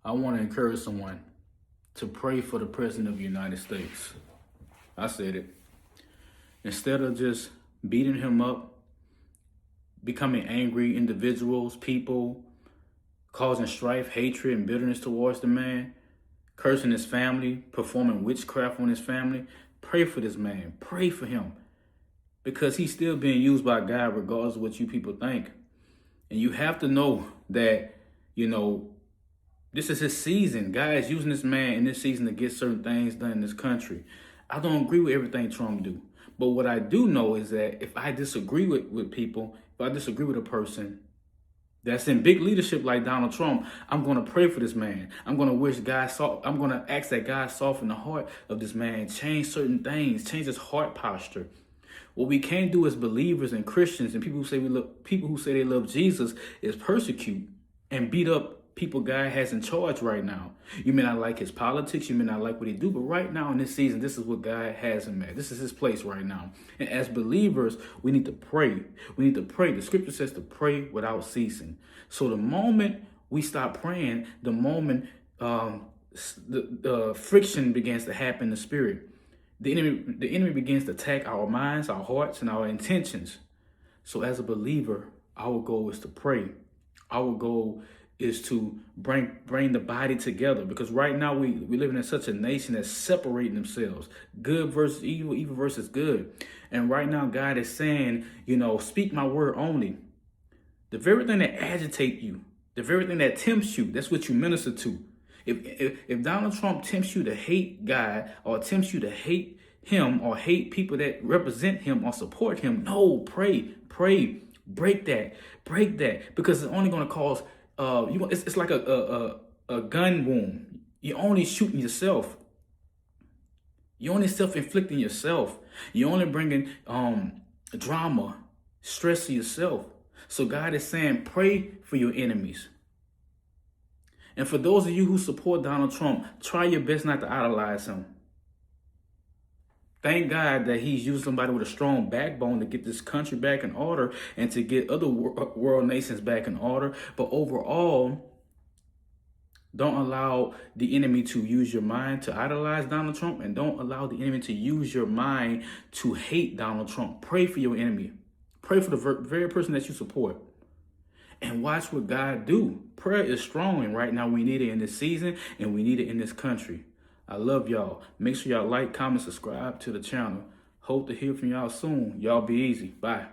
I want to encourage someone to pray for the President of the United States. I said it. Instead of just beating him up, becoming angry individuals, people, causing strife, hatred, and bitterness towards the man, cursing his family, performing witchcraft on his family, pray for this man. Pray for him. Because he's still being used by God regardless of what you people think. And you have to know that, this is his season. God is using this man in this season to get certain things done in this country. I don't agree with everything Trump do. But what I do know is that if I disagree with people, if I disagree with a person that's in big leadership like Donald Trump, I'm going to pray for this man. I'm going to ask that God soften the heart of this man, change certain things, change his heart posture. What we can't do as believers and Christians and people who say they love Jesus is persecute and beat up people God has in charge right now. You may not like his politics, you may not like what he do, but right now in this season, this is what God has him at. This is his place right now. And as believers, we need to pray. We need to pray. The scripture says to pray without ceasing. So the moment we stop praying, the moment the friction begins to happen in the spirit, the enemy begins to attack our minds, our hearts, and our intentions. So as a believer, our goal is to pray. Our goal is to bring the body together, because right now we living in such a nation that's separating themselves, good versus evil, evil versus good. And right now God is saying, speak my word only. The very thing that agitates you, the very thing that tempts you, that's what you minister to. If Donald Trump tempts you to hate God, or tempts you to hate him, or hate people that represent him or support him, no, pray, break that, because it's only going to cause it's like a gun wound. You're only shooting yourself. You're only self-inflicting yourself. You're only bringing drama, stress to yourself. So God is saying, pray for your enemies. And for those of you who support Donald Trump, try your best not to idolize him. Thank God that he's used somebody with a strong backbone to get this country back in order and to get other world nations back in order. But overall, don't allow the enemy to use your mind to idolize Donald Trump, and don't allow the enemy to use your mind to hate Donald Trump. Pray for your enemy. Pray for the very person that you support. And watch what God do. Prayer is strong, and right now we need it in this season, and we need it in this country. I love y'all. Make sure y'all like, comment, subscribe to the channel. Hope to hear from y'all soon. Y'all be easy. Bye.